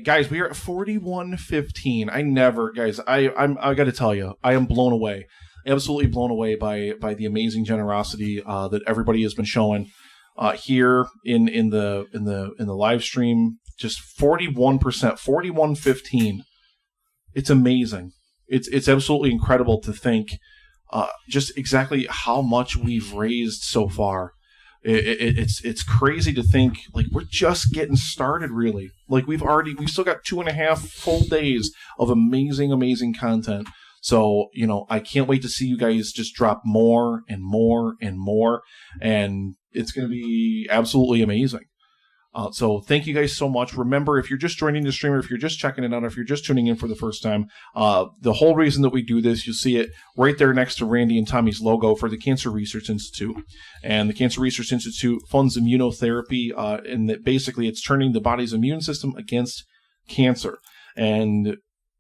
Guys, we are at 41:15. I got to tell you, I am blown away. Absolutely blown away by the amazing generosity that everybody has been showing here in the live stream. Just 41%, 41:15. It's amazing. It's absolutely incredible to think just exactly how much we've raised so far. It's crazy to think, like, we're just getting started, really. Like, we've still got 2.5 full days of amazing content. So, I can't wait to see you guys just drop more and more and more, and it's going to be absolutely amazing. So thank you guys so much. Remember, if you're just joining the stream, or if you're just checking it out, or if you're just tuning in for the first time, the whole reason that we do this, you'll see it right there next to Randy and Tommy's logo for the Cancer Research Institute. And the Cancer Research Institute funds immunotherapy, and that basically it's turning the body's immune system against cancer. And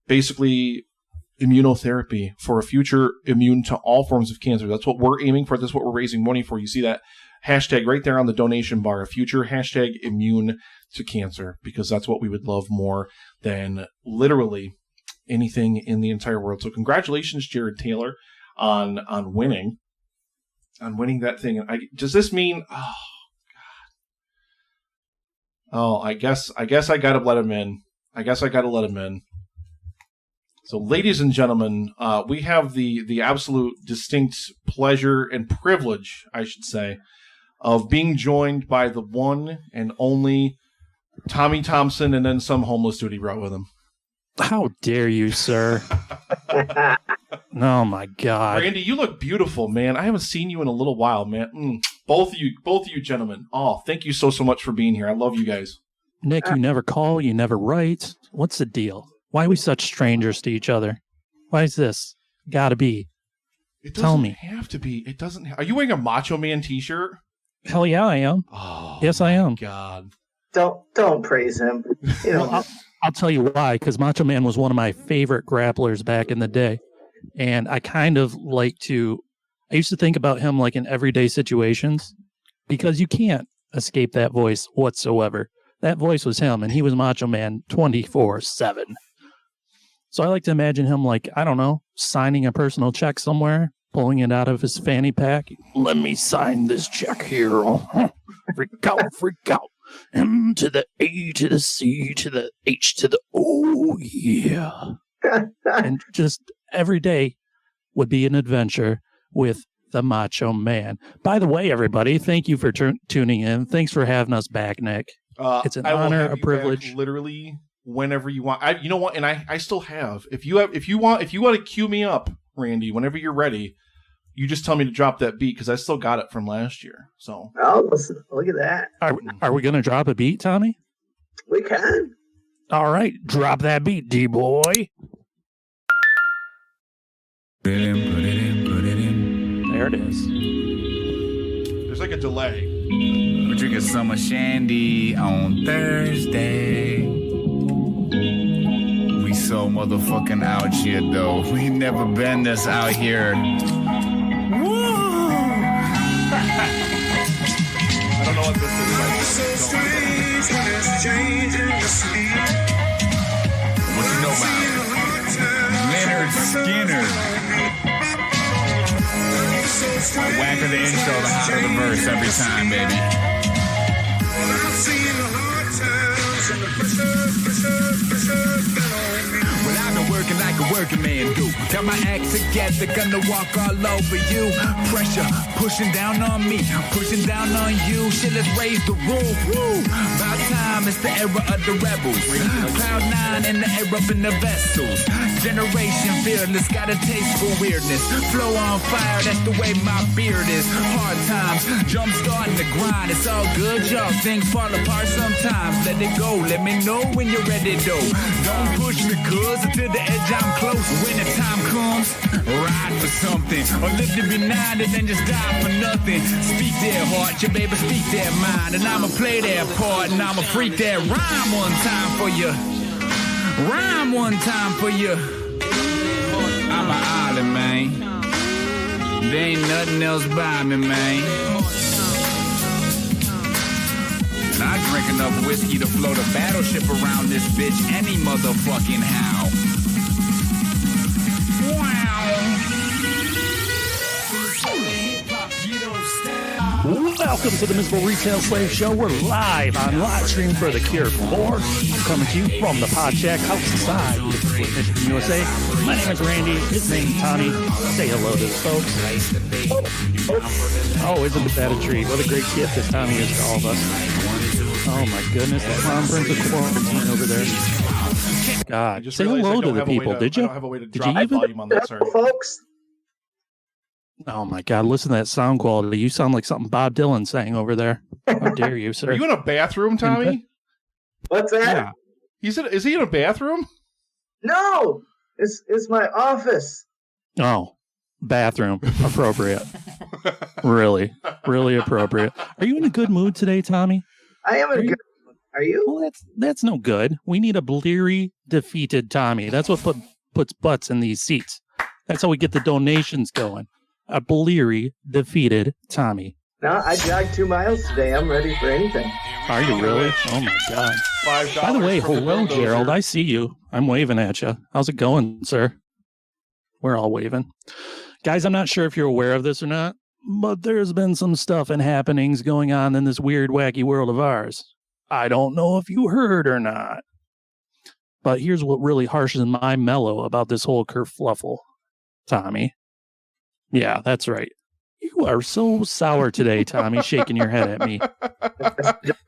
basically immunotherapy for a future immune to all forms of cancer. That's what we're aiming for. That's what we're raising money for. You see that hashtag right there on the donation bar, a future hashtag immune to cancer, because that's what we would love more than literally anything in the entire world. So congratulations, Jared Taylor, on winning that thing. Does this mean, oh God. Oh, I guess I gotta let him in. So, ladies and gentlemen, we have the absolute distinct pleasure and privilege, I should say, of being joined by the one and only Tommy Thompson, and then some homeless dude he brought with him. How dare you, sir? Oh my God, Randy, you look beautiful, man. I haven't seen you in a little while, man. Both of you gentlemen. Oh, thank you so much for being here. I love you guys. Nick, you never call, you never write. What's the deal? Why are we such strangers to each other? Why is this? Gotta be. It doesn't Tell me. Have to be. It doesn't. Are you wearing a Macho Man t-shirt? Hell yeah, I am. Oh, yes, I am. God. Don't praise him. Well, I'll tell you why, because Macho Man was one of my favorite grapplers back in the day. And I kind of I used to think about him like in everyday situations, because you can't escape that voice whatsoever. That voice was him, and he was Macho Man 24/7. So I like to imagine him like, I don't know, signing a personal check somewhere, pulling it out of his fanny pack. Let me sign this check here. Freak out. M to the A to the C to the H to the O, yeah. And just every day would be an adventure with the Macho Man. By the way, everybody, thank you for tuning in. Thanks for having us back, Nick. It's an honor, a privilege. Literally, whenever you want. You know what? And I still have. If you want to cue me up, Randy, whenever you're ready, you just tell me to drop that beat, because I still got it from last year. So. Oh, listen, look at that. Are we going to drop a beat, Tommy? We can. All right, drop that beat, D-boy. Put it in. There it is. There's like a delay. We're drinking summer shandy on Thursday. We so motherfucking out here, though. We never been this out here. Woo! I don't know what this is. What you know about Leonard Skinner? The whacker the intro, the hotter the verse every time, baby. Well, I've been working like a working man do. Got my act together, gonna walk all over you. Pressure pushing down on me, pushing down on you. Shit, let's raise the roof. Woo! About time, it's the era of the rebels. Cloud 9 in the air up in the vessels. Generation fearless, got a taste for weirdness. Flow on fire, that's the way my beard is. Hard times, jump starting the grind. It's all good, y'all. Things fall apart sometimes. Let it go, let me know when you're ready, though. Don't push me, cuz until the edge I'm close. When the time comes, ride for something. Or live to be 90 and then just die for nothing. Speak their heart, your baby speak their mind. And I'ma play their part, and I'ma freak that rhyme one time for you. Rhyme one time for you. I'm an island, man. There ain't nothing else by me, man. And I drink enough whiskey to float a battleship around this bitch any motherfucking how. Welcome to the Miserable Retail Slave Show. We're live on Livestream for the Cure 4. I'm coming to you from the Podshack House side, Michigan, USA. My name is Randy. His name is Tommy. Say hello to the folks. Oh, isn't that a treat? What a great gift that Tommy is to all of us. Oh my goodness, the Clown Prince of Quarantine over there. God, just say hello to the people, did you? I don't have a way to drop the volume on that, sir. Folks. Oh my God, listen to that sound quality. You sound like something Bob Dylan sang over there. How dare you, sir? Are you in a bathroom, Tommy? What's that? Yeah. Is he in a bathroom? No, it's my office. Oh, bathroom. Appropriate. Really appropriate. Are you in a good mood today, Tommy? I am in a good mood. Are you? Well, that's no good. We need a bleary, defeated Tommy. That's what puts butts in these seats. That's how we get the donations going. A bleary, defeated Tommy. No, I jogged 2 miles today. I'm ready for anything. Are you really? Oh my God. $5. By the way, hello, Gerald. I see you. I'm waving at you. How's it going, sir? We're all waving. Guys, I'm not sure if you're aware of this or not, but there's been some stuff and happenings going on in this weird, wacky world of ours. I don't know if you heard or not. But here's what really harshes my mellow about this whole kerfluffle, Tommy. Yeah, that's right. You are so sour today, Tommy, shaking your head at me.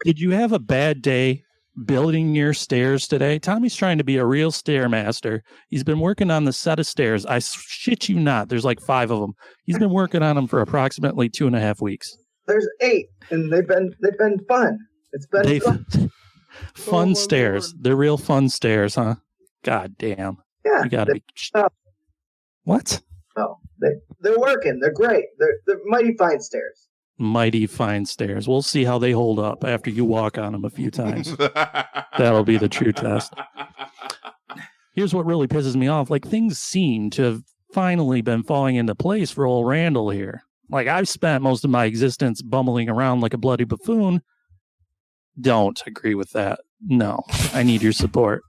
Did you have a bad day building your stairs today? Tommy's trying to be a real stairmaster. He's been working on the set of stairs. I shit you not. There's like 5 of them. He's been working on them for approximately 2.5 weeks. There's 8, and they've been fun. It's been fun. Fun stairs. Lord. They're real fun stairs, huh? God damn. Yeah. You gotta be. What? Oh, they're working. They're great. They're mighty fine stairs. Mighty fine stairs. We'll see how they hold up after you walk on them a few times. That'll be the true test. Here's what really pisses me off. Like, things seem to have finally been falling into place for old Randall here. Like, I've spent most of my existence bumbling around like a bloody buffoon. Don't agree with that. No, I need your support.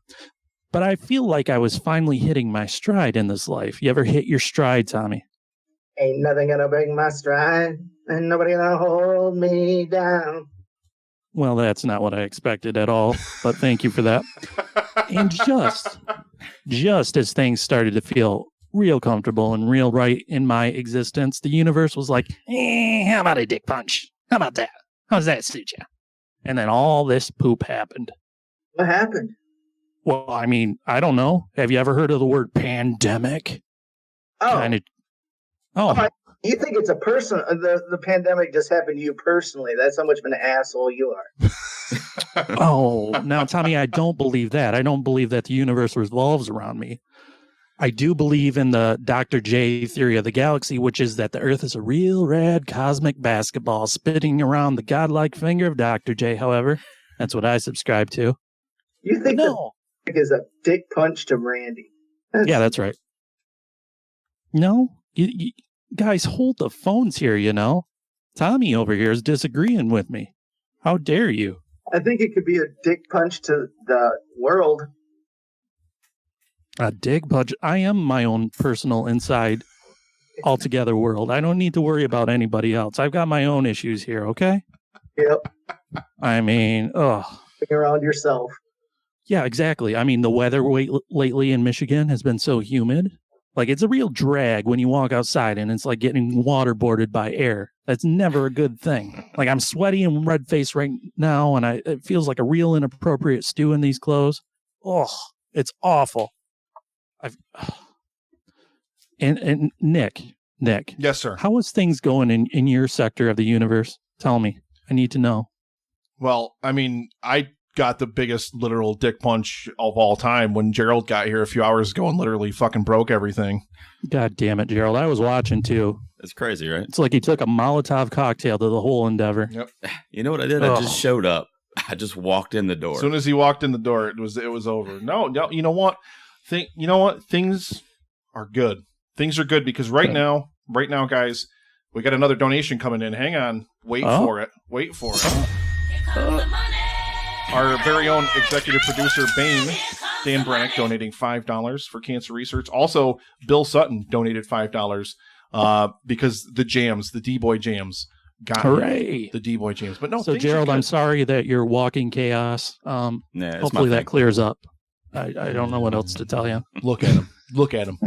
But I feel like I was finally hitting my stride in this life. You ever hit your stride, Tommy? Ain't nothing gonna break my stride, and nobody gonna hold me down. Well, that's not what I expected at all, but thank you for that. And just as things started to feel real comfortable and real right in my existence, the universe was like, how about a dick punch? How about that? How does that suit you? And then all this poop happened. What happened? Well, I mean, I don't know. Have you ever heard of the word pandemic? Oh. Oh. You think it's a person? The pandemic just happened to you personally. That's how much of an asshole you are. Oh, now, Tommy, I don't believe that. I don't believe that the universe revolves around me. I do believe in the Dr. J theory of the galaxy, which is that the Earth is a real rad cosmic basketball spinning around the godlike finger of Dr. J, however. That's what I subscribe to. You think that is a dick punch to Randy? Yeah, that's right. No? You guys, hold the phones here, you know. Tommy over here is disagreeing with me. How dare you? I think it could be a dick punch to the world. A dick punch? I am my own personal inside altogether world. I don't need to worry about anybody else. I've got my own issues here, okay? Yep. I mean, around yourself. Yeah, exactly. I mean, the weather lately in Michigan has been so humid. Like, it's a real drag when you walk outside and it's like getting waterboarded by air. That's never a good thing. Like, I'm sweaty and red-faced right now, and it feels like a real inappropriate stew in these clothes. Oh, it's awful. And Nick. Yes, sir. How is things going in your sector of the universe? Tell me. I need to know. Well, I mean, I got the biggest literal dick punch of all time when Gerald got here a few hours ago and literally fucking broke everything. God damn it, Gerald. I was watching too. It's crazy, right? It's like he took a Molotov cocktail to the whole endeavor. Yep. You know what I did? I just showed up. I just walked in the door. As soon as he walked in the door, it was over. No, you know what? Things are good. Things are good because right now, guys, we got another donation coming in. Hang on. Wait for it. Our very own executive producer, Bane, Dan Brannick, donating $5 for cancer research. Also, Bill Sutton donated $5 because the jams, the D-Boy jams, got Hooray! The D-Boy jams. But no, so Gerald, I'm sorry that you're walking chaos. Hopefully that clears up. I don't know what else to tell you. Look at him. Look at him.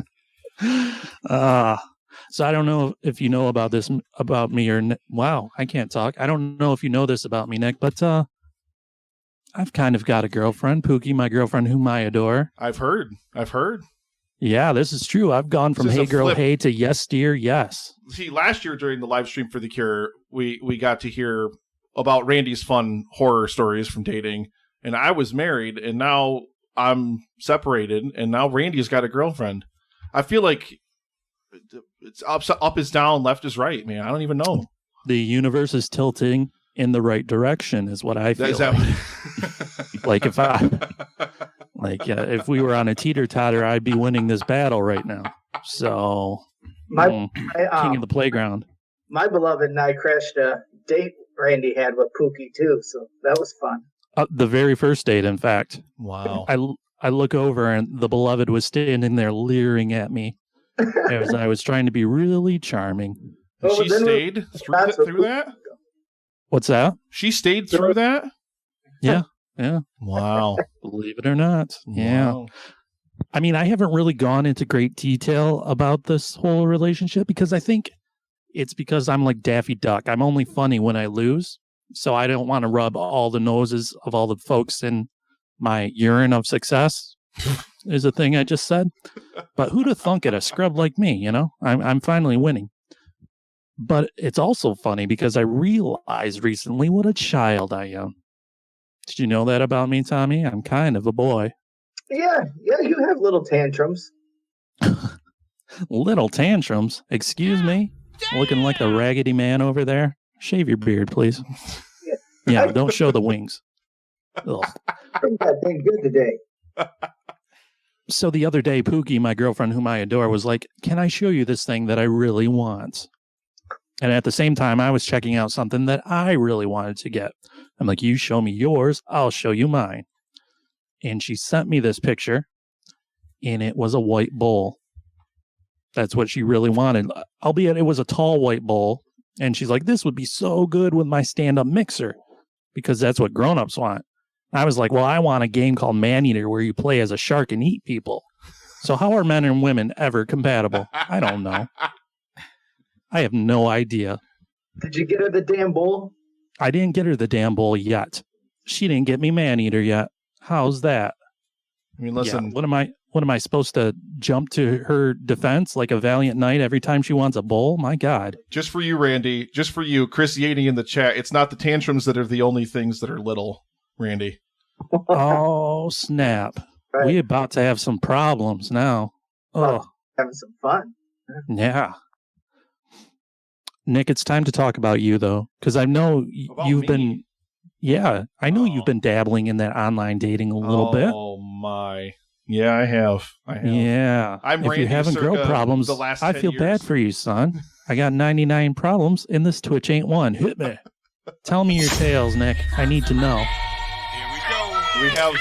So I don't know if you know about this about me or wow, I can't talk. I don't know if you know this about me, Nick, but I've kind of got a girlfriend, Pookie, my girlfriend whom I adore. I've heard. Yeah, this is true. I've gone from hey girl, hey to yes dear, yes. See, last year during the live stream for The Cure, we got to hear about Randy's fun horror stories from dating, and I was married, and now I'm separated, and now Randy's got a girlfriend. I feel like it's up is down, left is right, man. I don't even know. The universe is tilting in the right direction is what I feel. Like if we were on a teeter-totter, I'd be winning this battle right now. So, king of the playground. My beloved and I crashed a date Randy had with Pookie too, so that was fun. The very first date, in fact. Wow. I look over and the beloved was standing there leering at me as I was trying to be really charming. She stayed through that? What's that? She stayed through that? Yeah. Yeah. Wow. Believe it or not. Yeah. Wow. I mean, I haven't really gone into great detail about this whole relationship because I think it's because I'm like Daffy Duck. I'm only funny when I lose. So I don't want to rub all the noses of all the folks in my urine of success is a thing I just said. But who'd have thunk it? A scrub like me, you know? I'm finally winning. But it's also funny because I realized recently what a child I am. Did you know that about me, Tommy? I'm kind of a boy. Yeah, you have little tantrums. Little tantrums? Excuse me? Looking like a raggedy man over there? Shave your beard, please. Yeah, don't show the wings. Ugh. That thing good today. So the other day, Pookie, my girlfriend whom I adore, was like, can I show you this thing that I really want? And at the same time, I was checking out something that I really wanted to get. I'm like, you show me yours, I'll show you mine. And she sent me this picture, and it was a white bowl. That's what she really wanted. Albeit it was a tall white bowl. And she's like, this would be so good with my stand-up mixer, because that's what grown-ups want. I was like, well, I want a game called Man-Eater where you play as a shark and eat people. So how are men and women ever compatible? I don't know. I have no idea. Did you get her the damn bowl? I didn't get her the damn bowl yet. She didn't get me Man-Eater yet. How's that? I mean, listen. Yeah, what am I supposed to jump to her defense like a valiant knight every time she wants a bowl? My God. Just for you, Randy. Just for you. Chris Yaney in the chat. It's not the tantrums that are the only things that are little, Randy. Oh, snap. Right. We about to have some problems now. Oh, having some fun. Yeah. Nick, it's time to talk about you, though, because I know you've been... Yeah, I know you've been dabbling in that online dating a little bit. Oh, my. Yeah, I have. Yeah. I'm if Randy you're having girl problems, I feel bad for you, son. I got 99 problems, and this Twitch ain't one. Hit me. Tell me your tales, Nick. I need to know. Here we go. We have...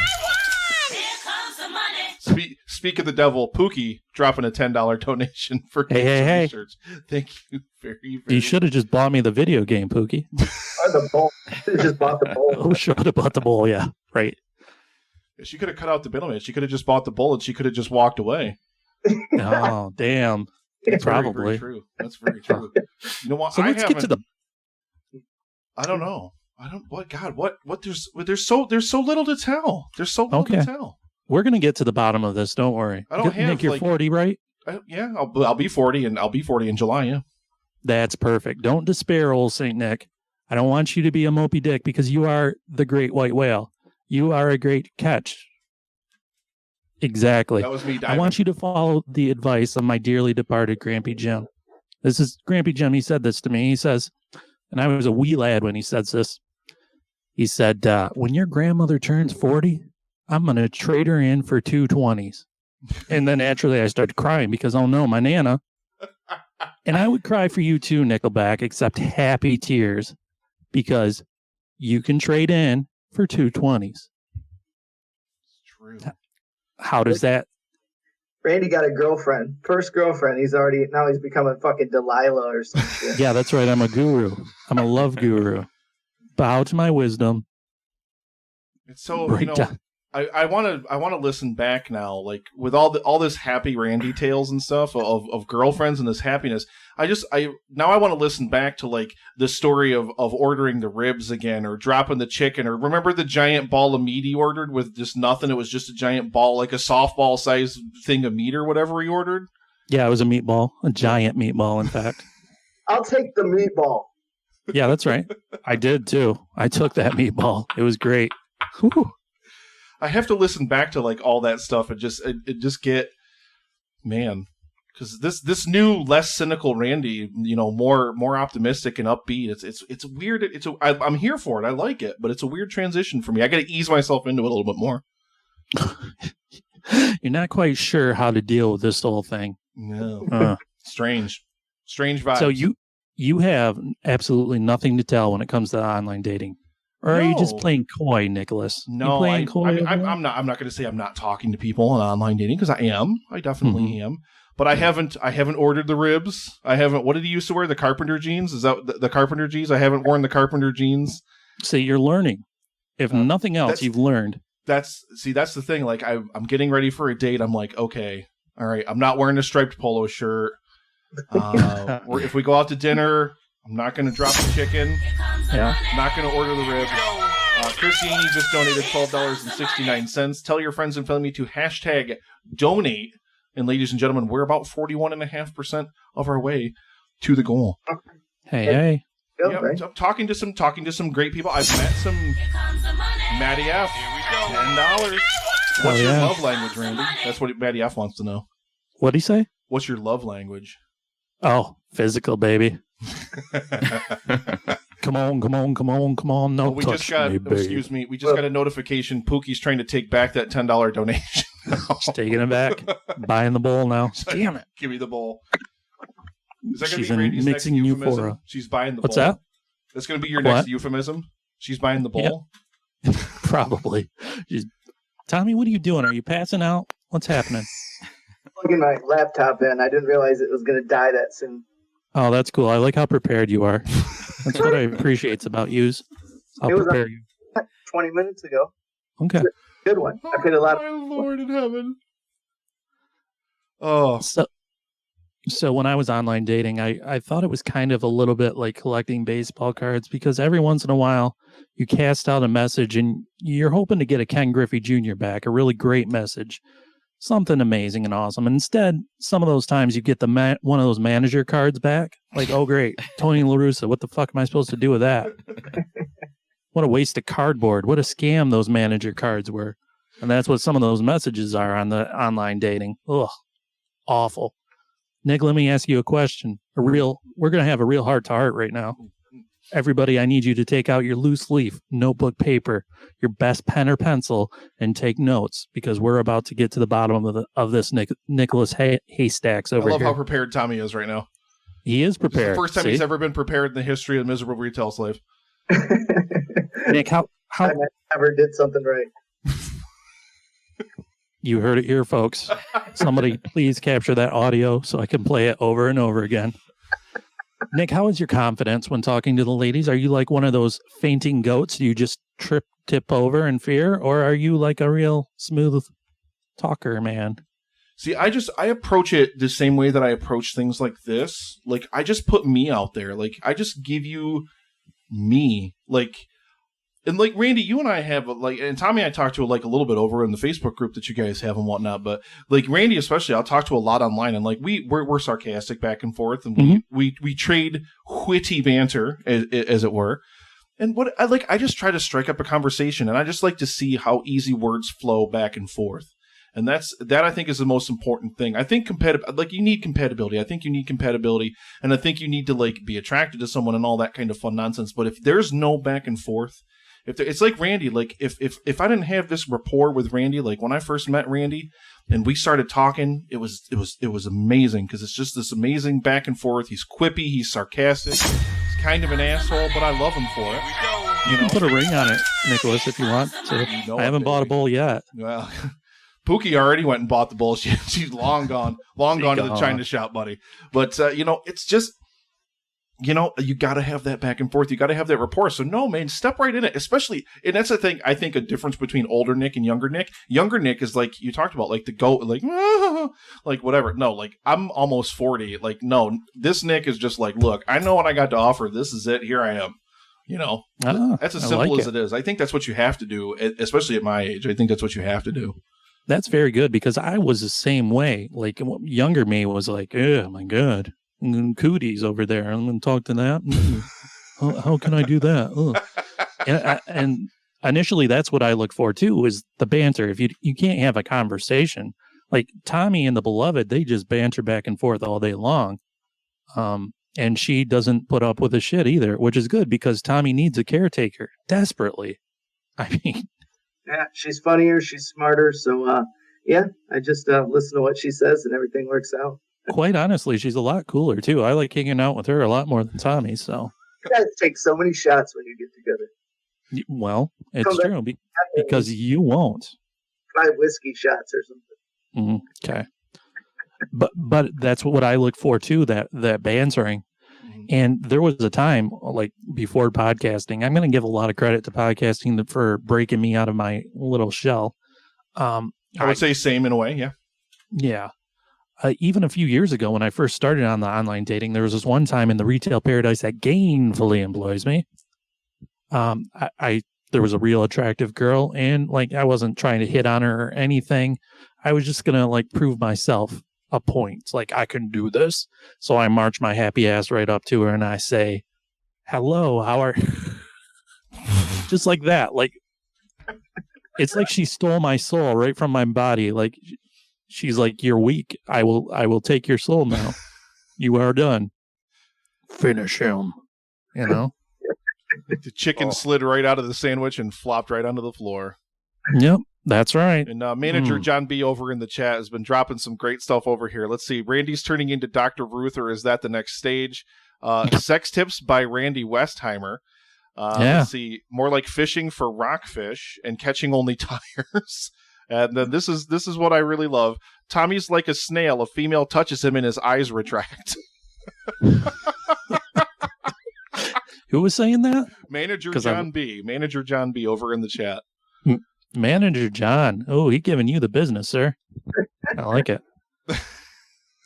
Speak of the devil, Pookie dropping a $10 donation for hey. research. Thank you very, You should have just bought me the video game, Pookie. Or the bowl. Just bought the bowl. Oh, should have bought the bowl, yeah. Right. She could have cut out the middleman. She could have just bought the bowl and she could have just walked away. Oh, damn. Probably. Very true. That's very true. You know what? So let's get to the... I don't know. What there's so little to tell. There's so little to tell. We're going to get to the bottom of this. Don't worry. I don't have, Nick, you're 40, right? Yeah, I'll be 40, and I'll be 40 in July, yeah. That's perfect. Don't despair, old St. Nick. I don't want you to be a mopey dick because you are the great white whale. You are a great catch. Exactly. That was me diving. I want you to follow the advice of my dearly departed Grampy Jim. This is Grampy Jim. He said this to me. He says, and I was a wee lad when he says this. He said, when your grandmother turns 40... I'm going to trade her in for 2 20s. And then naturally I started crying because, oh no, my Nana. And I would cry for you too, Nickelback, except happy tears. Because you can trade in for 220s. It's true. How does that? Randy got a girlfriend, first girlfriend. He's become a fucking Delilah or some shit. Yeah, that's right. I'm a guru. I'm a love guru. Bow to my wisdom. It's so Break down. I want to listen back now, like with all this happy Randy tales and stuff of girlfriends and this happiness. I want to listen back to like the story of ordering the ribs again, or dropping the chicken, or remember the giant ball of meat he ordered with just nothing. It was just a giant ball, like a softball size thing of meat or whatever he ordered. Yeah, it was a meatball, a giant meatball, in fact. I'll take the meatball. Yeah, that's right. I did too. I took that meatball. It was great. Whew. I have to listen back to like all that stuff and just get, man, because this new, less cynical Randy, more optimistic and upbeat. It's weird. I'm here for it. I like it, but it's a weird transition for me. I got to ease myself into it a little bit more. You're not quite sure how to deal with this whole thing. No, strange vibe. So you have absolutely nothing to tell when it comes to online dating. Or are you just playing coy, Nicholas? No, I'm not going to say I'm not talking to people on online dating, because I am. I definitely am. But I haven't ordered the ribs. I haven't. What did he used to wear? The carpenter jeans? Is that the carpenter jeans? I haven't worn the carpenter jeans. See, you're learning. If nothing else, you've learned. That's the thing. Like I'm getting ready for a date. I'm like, okay, all right. I'm not wearing a striped polo shirt. If we go out to dinner, I'm not going to drop the chicken. Yeah. I'm not going to order the ribs. Christine just donated $12.69. Tell your friends and family to #donate. And ladies and gentlemen, we're about 41.5% of our way to the goal. Hey. Yep, I'm talking to some great people. I've met some Maddie F. $10. What's your love language, Randy? That's what Maddie F wants to know. What'd he say? What's your love language? Oh, physical, baby. Come on. No, we just got a notification. Pookie's trying to take back that $10 donation. Just taking it back. Buying the bowl now. Damn it. Give me the bowl. Is that She's gonna be Randy's next euphemism? Euphoria. She's buying the What's bowl. What's that? That's going to be your next euphemism? She's buying the bowl? Yeah. Probably. Tommy, what are you doing? Are you passing out? What's happening? Plugging my laptop in. I didn't realize it was going to die that soon. Oh, that's cool. I like how prepared you are. That's what I appreciate about you. I'll prepare you. 20 minutes ago. Okay. Good one. I paid a lot. My Lord in heaven. Oh. So when I was online dating, I thought it was kind of a little bit like collecting baseball cards, because every once in a while you cast out a message and you're hoping to get a Ken Griffey Jr. back, a really great message, something amazing and awesome. And instead, some of those times you get one of those manager cards back. Like, oh, great, Tony La Russa. What the fuck am I supposed to do with that? What a waste of cardboard. What a scam those manager cards were. And that's what some of those messages are on the online dating. Ugh, awful. Nick, let me ask you a question. We're going to have a real heart-to-heart right now. Everybody, I need you to take out your loose leaf, notebook paper, your best pen or pencil, and take notes, because we're about to get to the bottom of this Nicholas Haystacks over here. I love how prepared Tommy is right now. He is prepared. It's the first time he's ever been prepared in the history of Miserable Retail Slave. Nick, how I never did something right. You heard it here, folks. Somebody please capture that audio so I can play it over and over again. Nick, how is your confidence when talking to the ladies? Are you like one of those fainting goats you just tip over in fear? Or are you like a real smooth talker, man? See, I approach it the same way that I approach things like this. Like, I just put me out there. Like, I just give you me. And like Randy, you and I have and Tommy I talked to like a little bit over in the Facebook group that you guys have and whatnot, but like Randy especially, I'll talk to a lot online, and like we're sarcastic back and forth, and we trade witty banter as it were. And what I just try to strike up a conversation, and I just like to see how easy words flow back and forth. And that I think is the most important thing. I think you need compatibility. I think you need compatibility, and I think you need to like be attracted to someone and all that kind of fun nonsense. But if there's no back and forth, it's like Randy, like if I didn't have this rapport with Randy, like when I first met Randy and we started talking, it was amazing, because it's just this amazing back and forth. He's quippy, he's sarcastic, he's kind of an asshole, but I love him for it. You know, put a ring on it, Nicholas, if you want to. You know I haven't it, bought a baby. bowl yet. Well, Pookie already went and bought the bowl. She's long gone to the China shop, buddy. But, it's just, you got to have that back and forth. You got to have that rapport. So, no, man, step right in it. Especially, and that's the thing, I think a difference between older Nick and younger Nick. Younger Nick is like, you talked about, like, the goat, like, like, whatever. No, like, I'm almost 40. Like, no, this Nick is just like, look, I know what I got to offer. This is it. Here I am. That's as simple as it is. I think that's what you have to do, especially at my age. I think that's what you have to do. That's very good because I was the same way. Like younger me was like, oh my God, cooties over there. I'm going to talk to that. How can I do that? And initially that's what I look for too, is the banter. If you can't have a conversation, like Tommy and the Beloved, they just banter back and forth all day long. And she doesn't put up with the shit either, which is good because Tommy needs a caretaker desperately. I mean, yeah, she's funnier, she's smarter. So, I just listen to what she says and everything works out. Quite honestly, she's a lot cooler too. I like hanging out with her a lot more than Tommy. So, you guys take so many shots when you get together. Well, it's true because you won't. 5 whiskey shots or something. Okay. But that's what I look for too, that bantering. And there was a time, like before podcasting, I'm going to give a lot of credit to podcasting for breaking me out of my little shell. I would say same in a way, yeah. Yeah. Even a few years ago when I first started on the online dating, there was this one time in the retail paradise that gainfully employs me. There was a real attractive girl, and like I wasn't trying to hit on her or anything. I was just going to like prove myself a point, like I can do this. So I march my happy ass right up to her and I say, hello, how are just like that. Like it's like she stole my soul right from my body. Like she's like, you're weak. I will take your soul now. You are done. Finish him. The chicken slid right out of the sandwich and flopped right onto the floor. Yep. That's right. And manager John B. over in the chat has been dropping some great stuff over here. Let's see. Randy's turning into Dr. Ruth, or is that the next stage? Sex tips by Randy Westheimer. Let's see. More like fishing for rockfish and catching only tires. And then this is what I really love. Tommy's like a snail. A female touches him and his eyes retract. Who was saying that? Manager John B. over in the chat. Manager John. Oh, he giving you the business, sir. I like it.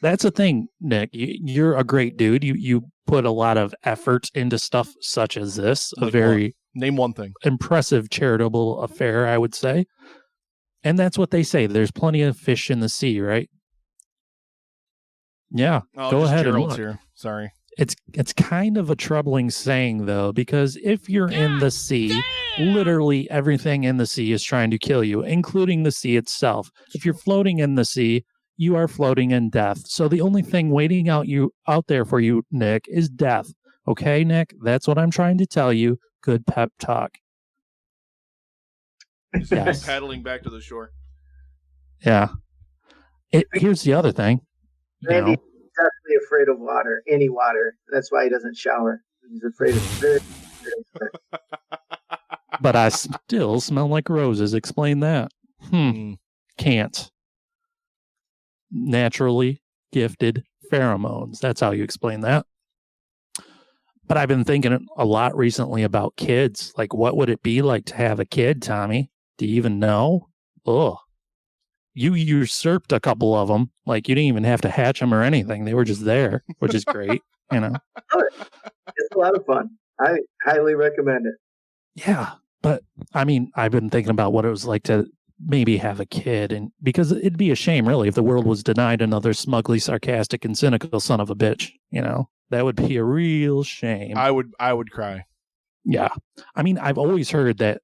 That's the thing, Nick. You're a great dude. You put a lot of effort into stuff such as this. Like a very name one thing. Impressive charitable affair, I would say. And that's what they say. There's plenty of fish in the sea, right? Yeah. Go ahead and look. Here. Sorry. It's kind of a troubling saying, though, because if you're in the sea, literally everything in the sea is trying to kill you, including the sea itself. If you're floating in the sea, you are floating in death. So the only thing waiting out there for you, Nick, is death. Okay, Nick? That's what I'm trying to tell you. Good pep talk. Yes. Paddling back to the shore. Yeah. Here's the other thing. Randy definitely afraid of water, any water. That's why he doesn't shower. He's afraid of it. But I still smell like roses. Explain that. Can't. Naturally gifted pheromones. That's how you explain that. But I've been thinking a lot recently about kids. Like, what would it be like to have a kid, Tommy? Do you even know? Ugh. You usurped a couple of them. Like, you didn't even have to hatch them or anything. They were just there, which is great, It's a lot of fun. I highly recommend it. Yeah. But, I mean, I've been thinking about what it was like to maybe have a kid. And because it'd be a shame, really, if the world was denied another smugly sarcastic and cynical son of a bitch. That would be a real shame. I would cry. Yeah. I mean, I've always heard that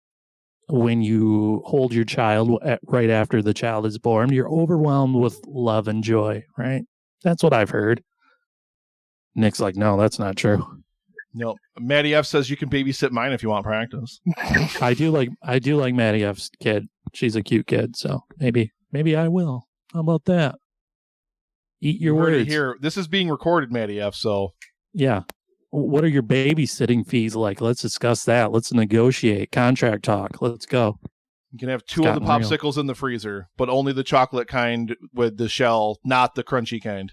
when you hold your child right after the child is born, you're overwhelmed with love and joy, right? That's what I've heard. Nick's like, no, that's not true. No, Maddie F says you can babysit mine if you want practice. I do like Maddie F's kid. She's a cute kid, so maybe I will. How about that? Eat your words. Here, this is being recorded, Maddie F. So yeah. What are your babysitting fees like? Let's discuss that. Let's negotiate contract talk. Let's go. You can have 2 of the popsicles in the freezer, but only the chocolate kind with the shell, not the crunchy kind.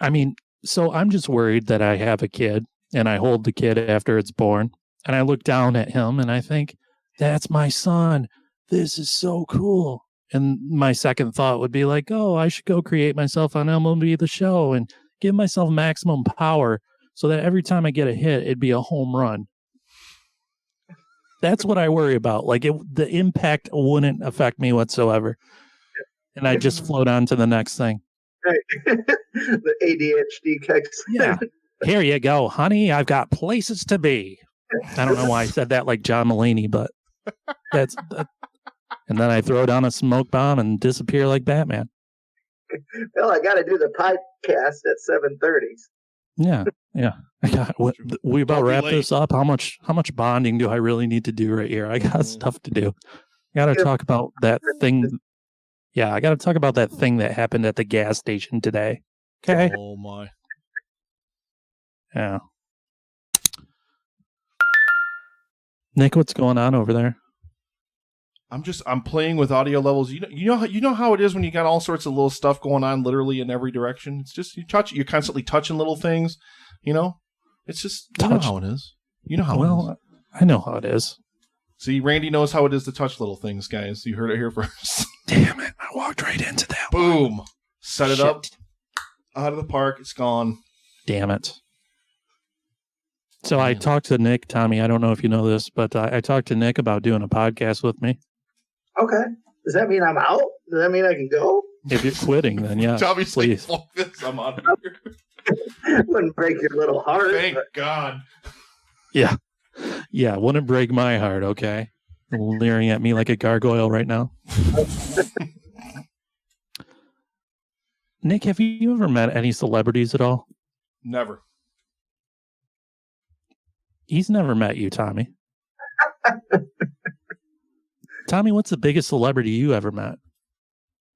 I mean, so I'm just worried that I have a kid and I hold the kid after it's born and I look down at him and I think, that's my son. This is so cool. And my second thought would be like, oh, I should go create myself on MLB The Show and give myself maximum power so that every time I get a hit, it'd be a home run. That's what I worry about. Like the impact wouldn't affect me whatsoever. And I just float on to the next thing. Right. The ADHD kicks. Yeah. Here you go, honey. I've got places to be. I don't know why I said that like John Mulaney, but that's that. And then I throw down a smoke bomb and disappear like Batman. Well, I got to do the podcast at 7:30. Yeah. We about wrap this up. How much bonding do I really need to do right here? I got stuff to do. I got to talk about that thing. Yeah, I got to talk about that thing that happened at the gas station today. Okay. Oh my. Yeah. Nick, what's going on over there? I'm playing with audio levels. You know how it is when you got all sorts of little stuff going on literally in every direction. It's just you're constantly touching little things, It's just you know how it is. You know how it is. I know how it is. See, Randy knows how it is to touch little things, guys. You heard it here first. Damn it. I walked right into that. Boom. One. Set it up. Out of the park. It's gone. Damn it. So I talked to Nick, Tommy. I don't know if you know this, but I talked to Nick about doing a podcast with me. Okay. Does that mean I'm out? Does that mean I can go? If you're quitting, then yeah. Tommy's please. Like, fuck this. I'm out of here. Wouldn't break your little heart. Thank God. Yeah. Yeah. Wouldn't break my heart, okay? Leering at me like a gargoyle right now. Nick, have you ever met any celebrities at all? Never. He's never met you, Tommy. Tommy, what's the biggest celebrity you ever met?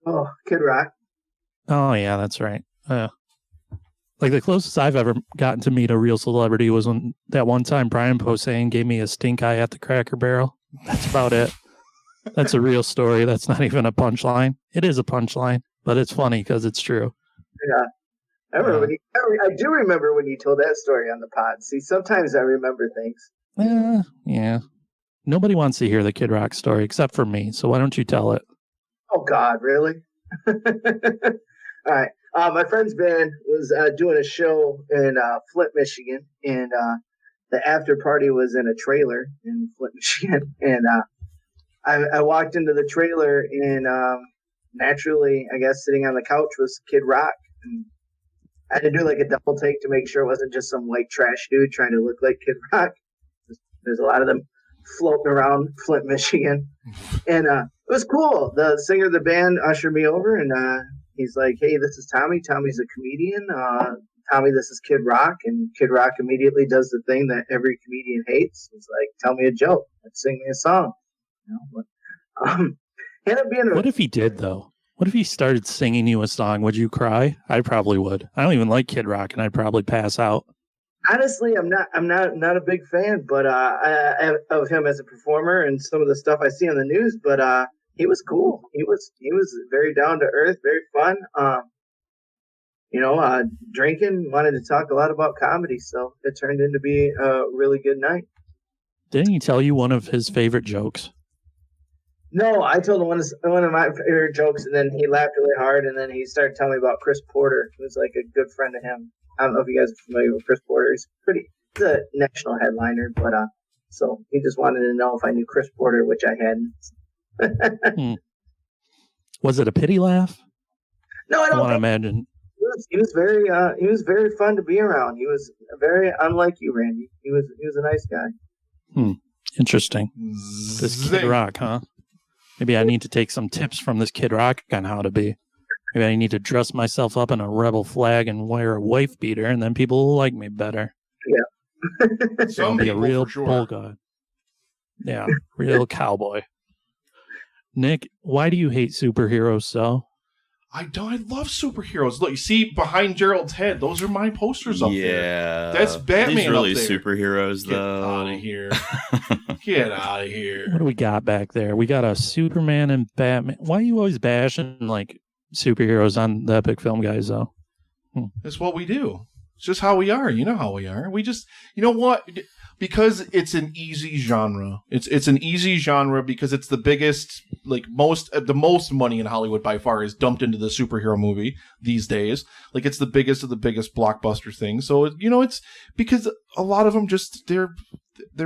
Oh, Kid Rock. Oh, yeah, that's right. Like the closest I've ever gotten to meet a real celebrity was when that one time Brian Posehn gave me a stink eye at the Cracker Barrel. That's about it. That's a real story. That's not even a punchline. It is a punchline, but it's funny because it's true. Yeah. I remember. I do remember when you told that story on the pod. See, sometimes I remember things. Yeah. Nobody wants to hear the Kid Rock story except for me. So why don't you tell it? Oh God, really? All right. My friend's band was doing a show in Flint, Michigan, and the after party was in a trailer in Flint, Michigan. And I walked into the trailer, and naturally, I guess sitting on the couch was Kid Rock. And I had to do like a double take to make sure it wasn't just some white trash dude trying to look like Kid Rock. There's a lot of them floating around Flint, Michigan. And it was cool. The singer of the band ushered me over, and he's like, hey, this is Tommy. Tommy's a comedian. Tommy, this is Kid Rock. And Kid Rock immediately does the thing that every comedian hates. He's like, tell me a joke. Like, sing me a song. Ended up being What if he did, though? What if he started singing you a song? Would you cry? I probably would. I don't even like Kid Rock, and I'd probably pass out. Honestly, I'm not a big fan, but of him as a performer and some of the stuff I see on the news. But he was cool. He was very down to earth, very fun. Drinking, wanted to talk a lot about comedy, so it turned into be a really good night. Didn't he tell you one of his favorite jokes? No, I told him one of my favorite jokes, and then he laughed really hard, and then he started telling me about Chris Porter, who's like a good friend of him. I don't know if you guys are familiar with Chris Porter. He's a national headliner, but so he just wanted to know if I knew Chris Porter, which I hadn't. Was it a pity laugh? No, I don't want to imagine. He was very fun to be around. He was very unlike you, Randy. He was a nice guy. Interesting. This Kid Rock, huh? Maybe I need to take some tips from this Kid Rock on how to be. Maybe I need to dress myself up in a rebel flag and wear a wife beater, and then people will like me better. Yeah. I'll be a real bull god. Yeah, real cowboy. Nick, why do you hate superheroes so? I love superheroes. Look, you see behind Gerald's head, those are my posters up there. Yeah. That's Batman. These really up there. superheroes, though. Get out of here. Get out of here. What do we got back there? We got a Superman and Batman. Why are you always bashing like superheroes on the Epic Film Guys, though? It's what we do. It's just how we are. You know how we are. We just, you know what? Because it's an easy genre. It's an easy genre because it's the biggest, like the most money in Hollywood by far is dumped into the superhero movie these days. Like it's the biggest of the biggest blockbuster things. So it's because a lot of them just they're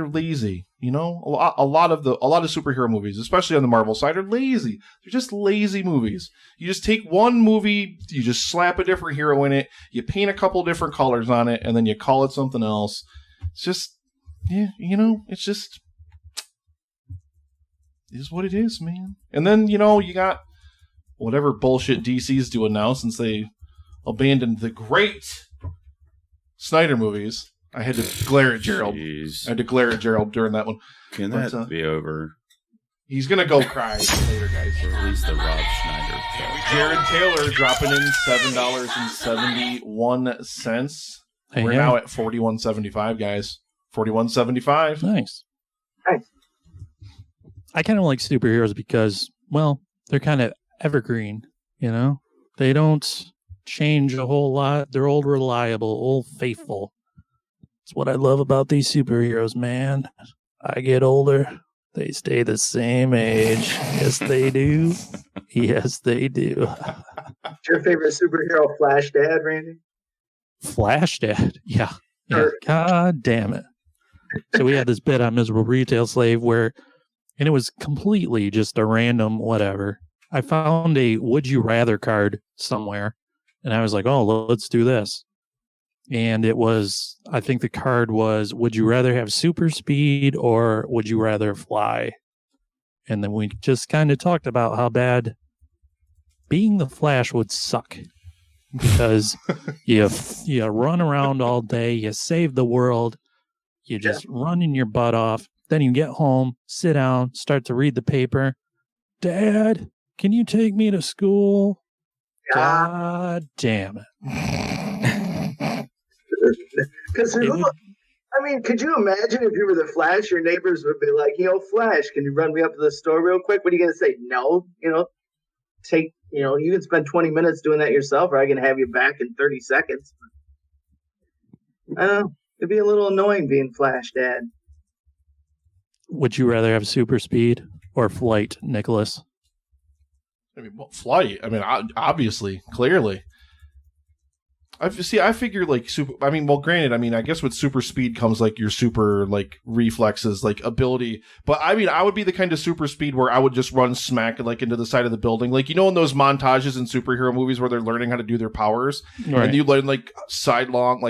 lazy. You know, a lot of superhero movies, especially on the Marvel side, are lazy. They're just lazy movies. You just take one movie, you just slap a different hero in it, you paint a couple different colors on it, and then you call it something else. It's just. Yeah, it's just is what it is, man. And then, you got whatever bullshit DC's doing now since they abandoned the great Snyder movies. I had to glare at Gerald. Jeez. I had to glare at Gerald during that one. Can that be over? He's going to go cry later, guys. Or at least the Rob Schneider cut. Jared Taylor dropping in $7.71. We're now at $41.75, guys. $41.75. Nice. I kind of like superheroes because, well, they're kind of evergreen, They don't change a whole lot. They're old reliable, old faithful. That's what I love about these superheroes, man. I get older. They stay the same age. Yes, they do. Yes, they do. What's your favorite superhero, Flash Dad, Randy? Flash Dad? Yeah. God damn it. So we had this bit on Miserable Retail Slave and it was completely just a random whatever. I found a Would You Rather card somewhere, and I was like, oh, let's do this. And it was, I think the card was, would you rather have super speed or would you rather fly? And then we just kind of talked about how bad being the Flash would suck. Because you run around all day, you save the world, you just running your butt off. Then you get home, sit down, start to read the paper. Dad, can you take me to school? God damn it. Because could you imagine if you were the Flash, your neighbors would be like, yo, Flash, can you run me up to the store real quick? What are you going to say? No, you can spend 20 minutes doing that yourself, or I can have you back in 30 seconds. I don't know. It'd be a little annoying being Flash Dad. Would you rather have super speed or flight, Nicholas? Flight. Obviously, clearly. I figure granted, I guess with super speed comes like your super like reflexes, like ability. But I would be the kind of super speed where I would just run smack like into the side of the building. Like, in those montages in superhero movies where they're learning how to do their powers, right. And you learn like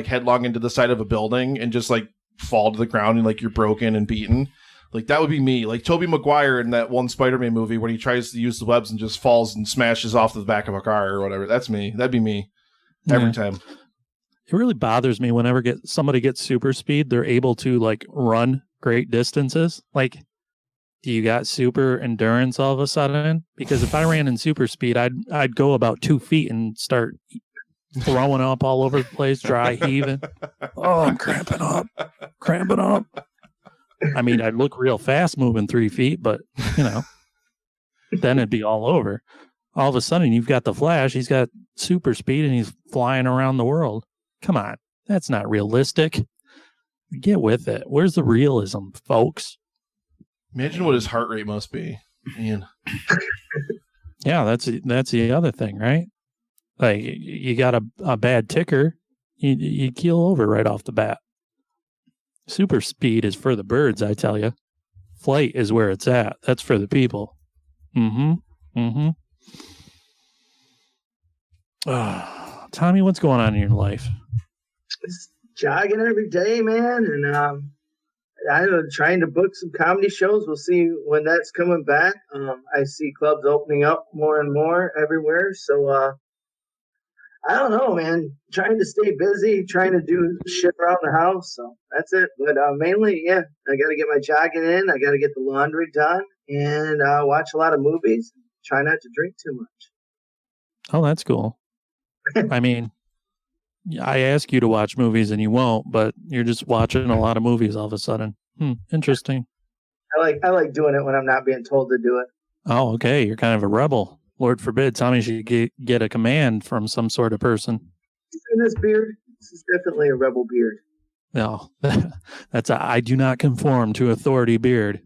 headlong into the side of a building and just like fall to the ground and like you're broken and beaten. Like that would be me. Like Tobey Maguire in that one Spider-Man movie when he tries to use the webs and just falls and smashes off the back of a car or whatever. That's me. That'd be me. Every time. It really bothers me whenever somebody gets super speed, they're able to like run great distances. Like, do you got super endurance all of a sudden? Because if I ran in super speed, I'd go about 2 feet and start throwing up all over the place, dry heaving. Oh, I'm cramping up. I'd look real fast moving 3 feet, but then it'd be all over. All of a sudden, you've got the Flash. He's got super speed, and he's flying around the world. Come on. That's not realistic. Get with it. Where's the realism, folks? Imagine what his heart rate must be. Man. Yeah, that's the other thing, right? Like, you got a bad ticker, you keel over right off the bat. Super speed is for the birds, I tell you. Flight is where it's at. That's for the people. Tommy, what's going on in your life? Just jogging every day, man, and I'm trying to book some comedy shows. We'll see when that's coming back. I see clubs opening up more and more everywhere, so I don't know, man. Trying to stay busy, trying to do shit around the house, so that's it. But mainly, I got to get my jogging in. I got to get the laundry done, and watch a lot of movies. Try not to drink too much. Oh, that's cool. I mean, I ask you to watch movies and you won't, but you're just watching a lot of movies all of a sudden. Interesting. I like doing it when I'm not being told to do it. Oh, okay. You're kind of a rebel. Lord forbid Tommy should get a command from some sort of person. In this beard, this is definitely a rebel beard. No, that's I do not conform to authority beard.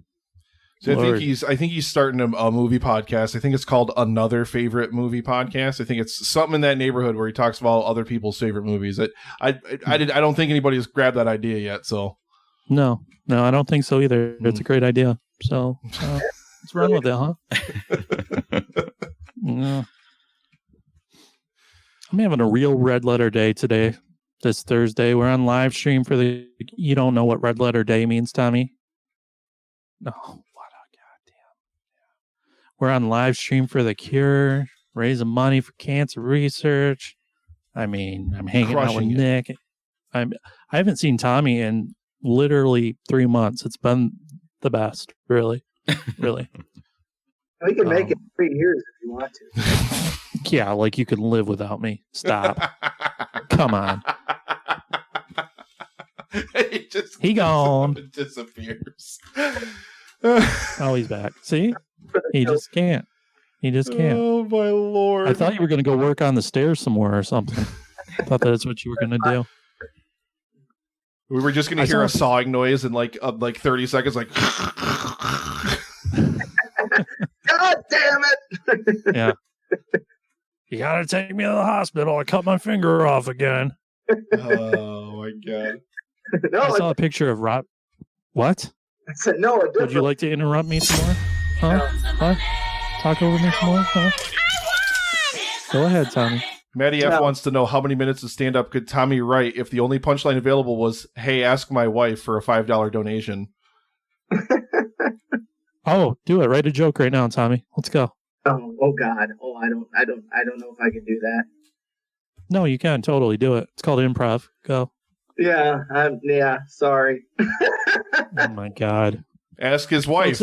So I think he's starting a movie podcast. I think it's called Another Favorite Movie Podcast. I think it's something in that neighborhood where he talks about other people's favorite movies. I don't think anybody has grabbed that idea yet. So no, I don't think so either. It's a great idea. So let's run with it, huh? Yeah. I'm having a real red letter day today. This Thursday, we're on live stream for the. You don't know what red letter day means, Tommy? No. We're on live stream for the cure, raising money for cancer research. I mean, I'm hanging out with Nick. I haven't seen Tommy in literally 3 months. It's been the best, really. Really. We can make it 3 years if you want to. Yeah, like you could live without me. Stop. Come on. He gone. It disappears. Oh, he's back. See? He just can't. He just can't. Oh, my Lord. I thought you were going to go work on the stairs somewhere or something. I thought that's what you were going to do. We were just going to hear a sawing noise in like 30 seconds, like. God damn it! Yeah. You got to take me to the hospital. I cut my finger off again. Oh, my God. No, I saw a picture of Rob. What? I said no. Would you like to interrupt me some more? Huh? What? Talk over me some more? Huh? Go ahead, Tommy. Maddie F wants to know how many minutes of stand-up could Tommy write if the only punchline available was, "Hey, ask my wife for a $5 donation." Oh, do it. Write a joke right now, Tommy. Let's go. Oh God. Oh, I don't know if I can do that. No, you can totally do it. It's called improv. Go. Yeah. Sorry. Oh my God. Ask his wife.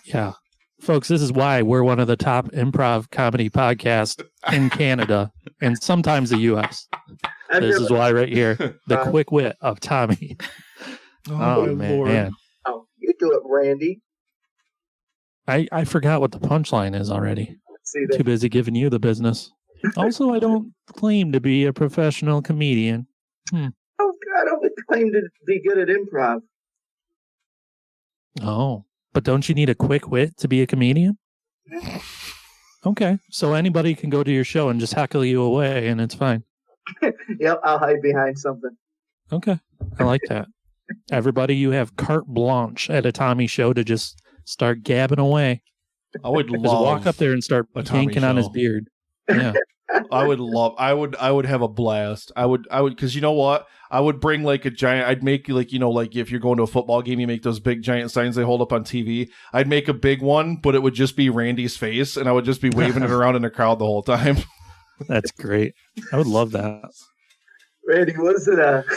Yeah. Folks, this is why we're one of the top improv comedy podcasts in Canada and sometimes the U.S. This is why right here, the quick wit of Tommy. Oh man. Oh, you do it, Randy. I forgot what the punchline is already. Too busy giving you the business. Also, I don't claim to be a professional comedian. Oh, God, I don't claim to be good at improv. Oh, but don't you need a quick wit to be a comedian? Okay, so anybody can go to your show and just heckle you away, and it's fine. Yep, I'll hide behind something. Okay, I like that. Everybody, you have carte blanche at a Tommy show to just start gabbing away. I would just walk up there and start yanking on his beard. Yeah. I would have a blast. I would, because you know what? I would bring like a giant, I'd make like, like if you're going to a football game, you make those big giant signs they hold up on TV. I'd make a big one, but it would just be Randy's face, and I would just be waving it around in the crowd the whole time. That's great. I would love that. Randy, was it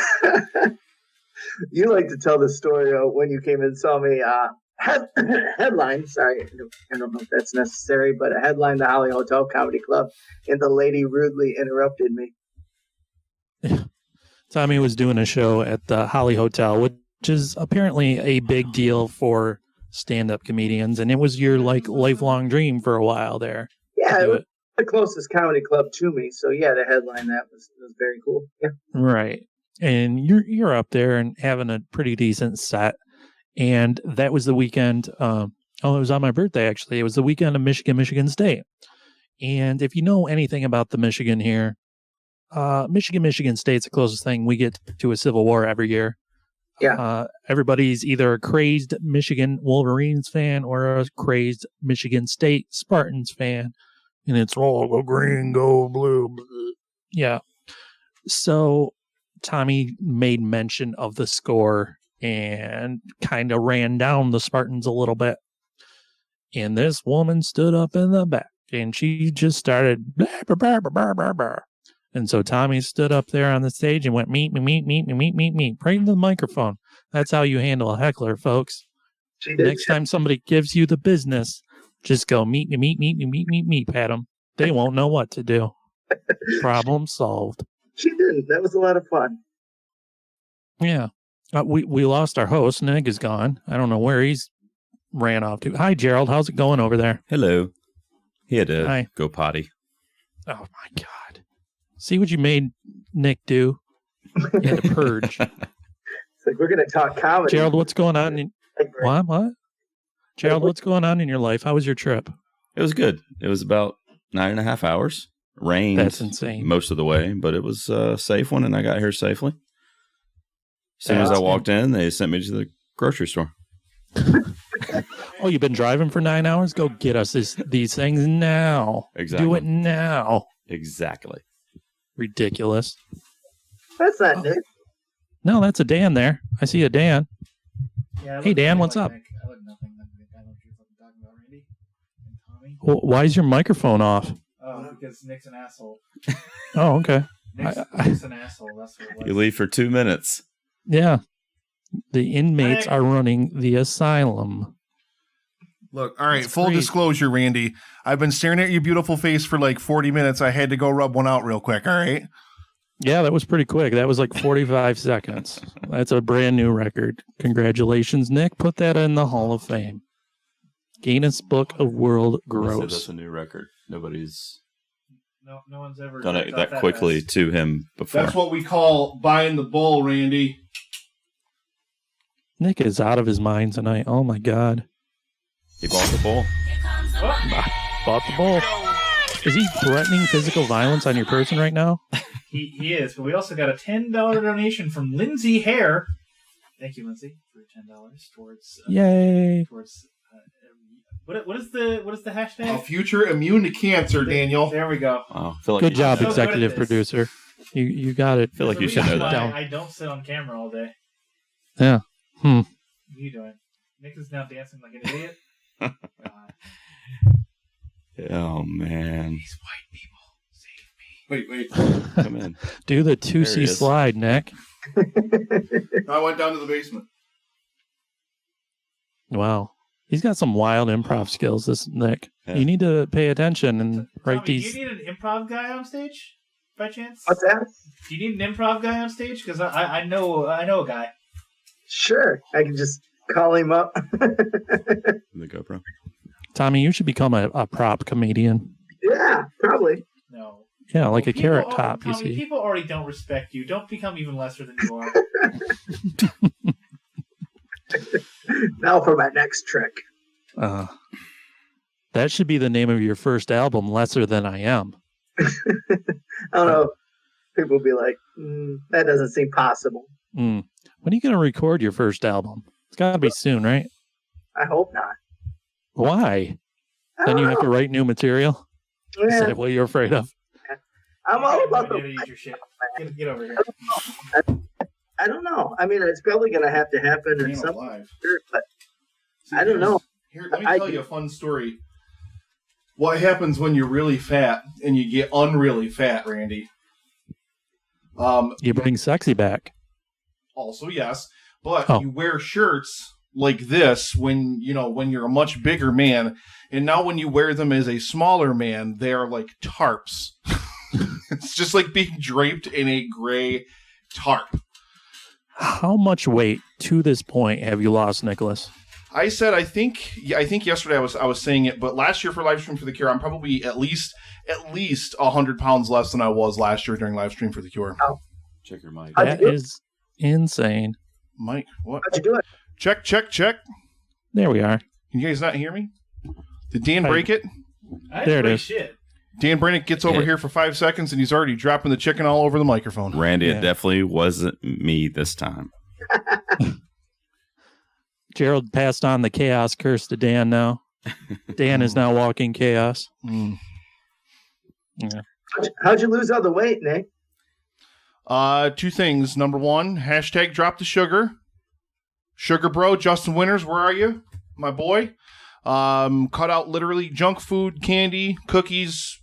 you like to tell the story of when you came and saw me, headline, sorry, I don't know if that's necessary, but a headline, the Holly Hotel Comedy Club, and the lady rudely interrupted me. Tommy was doing a show at the Holly Hotel, which is apparently a big deal for stand-up comedians, and it was your like lifelong dream for a while there. Yeah, it was the closest comedy club to me, so yeah, the headline that was very cool. Yeah, right, and you're up there and having a pretty decent set. And that was the weekend. It was on my birthday, actually. It was the weekend of Michigan State. And if you know anything about the Michigan here, Michigan State's the closest thing we get to a Civil War every year. Yeah. Everybody's either a crazed Michigan Wolverines fan or a crazed Michigan State Spartans fan. And it's all go green, go blue. Yeah. So Tommy made mention of the score and kind of ran down the Spartans a little bit. And this woman stood up in the back and she just started blah, blah, blah, blah, blah, blah. And so Tommy stood up there on the stage and went meet me right into the microphone. That's how you handle a heckler, folks. Next time somebody gives you the business, Just go meet me, pat them. They won't know what to do. Problem solved. She didn't. That was a lot of fun. Yeah. We lost our host. Nick is gone. I don't know where he's ran off to. Hi, Gerald. How's it going over there? Hello. He had to Hi. go potty. Oh, my God. See what you made Nick do? You had to purge. It's like, we're going to talk comedy. Gerald, what's going on? What? Gerald, what's going on in your life? How was your trip? It was good. It was about 9.5 hours. Rained That's insane. most of the way, but it was a safe one, and I got here safely. As soon as I walked in, they sent me to the grocery store. Oh, you've been driving for 9 hours? Go get us these things now. Exactly. Do it now. Exactly. Ridiculous. That's not Nick. No, that's a Dan there. I see a Dan. Yeah, Hey, Dan, what's up? I look nothing like Nick. I don't know what you're fucking talking about, Randy and Tommy. Well, why is your microphone off? Oh, because Nick's an asshole. Oh, okay. Nick's an asshole. That's what it was. You leave for 2 minutes. Yeah. The inmates are running the asylum. Look, all right, That's full great. disclosure, Randy. I've been staring at your beautiful face for like 40 minutes. I had to go rub one out real quick, all right? Yeah, that was pretty quick. That was like 45 seconds. That's a brand new record. Congratulations, Nick. Put that in the Hall of Fame. Guinness Book of World They said Gross. that's a new record. Nobody's No one's ever done it jerked off that quickly fast. to him before. That's what we call buying the bull, Randy. Nick is out of his mind tonight. Oh, my God. He bought the bull. Bought the bull. Is he threatening physical violence on your person right now? He is, but we also got a $10 donation from Lindsay Hare. Thank you, Lindsay, for $10 towards. Yay. Towards. What is the hashtag? A future immune to cancer, Daniel. There we go. Oh, I feel like Good you job, should know that. executive good at this. producer. You got it. I feel like you There's should a know reason that. why I don't sit on camera all day. Yeah. What are you doing? Nick is now dancing like an idiot. God. Oh, man. These white people save me. Wait. Come in. Do the There he 2C is. slide, Nick. I went down to the basement. Wow. He's got some wild improv skills, this Nick. Yeah. You need to pay attention and write Tommy, these. do you need an improv guy on stage, by chance? What's that? Do you need an improv guy on stage? Because I know a guy. Sure. I can just call him up. The GoPro. Tommy, you should become a prop comedian. Yeah, probably. No. Yeah, like a People carrot al- top, you Tommy, see. people already don't respect you. Don't become even lesser than you are. Now for my next trick. That should be the name of your first album, Lesser Than I Am. I don't know. People will be like, that doesn't seem possible. When are you going to record your first album? It's got to be soon, right? I hope not. Why? I Then don't you have to know. write new material? Is Yeah, that what you're afraid of? I'm all about You the. gotta use your shit. Get over here. I don't know. I mean, it's probably going to have to happen or Daniel something. live. But See, I don't know. Here, let me tell you a fun story. What happens when you're really fat and you get unreally fat, Randy? You bring sexy back. Also, yes, but Oh. you wear shirts like this when you're a much bigger man, and now when you wear them as a smaller man, they are like tarps. It's just like being draped in a gray tarp. How much weight to this point have you lost, Nicholas? I said I think yesterday I was saying it, but last year for Livestream for the Cure, I'm probably at least 100 pounds less than I was last year during Livestream for the Cure. Check your mic. How'd you That do it? is insane. Mike, what? How'd you do it? Check. There we are. Can you guys not hear me? Did Dan Hi. break it? I There it break is. Shit. Dan Brannick gets over Yeah. here for 5 seconds and he's already dropping the chicken all over the microphone. Randy, Yeah. it definitely wasn't me this time. Gerald passed on the chaos curse to Dan now. Dan is now walking chaos. Mm. How'd you lose all the weight, Nick? Two things. Number one, hashtag drop the sugar. Sugar bro, Justin Winters, where are you? My boy. Cut out literally junk food, candy, cookies,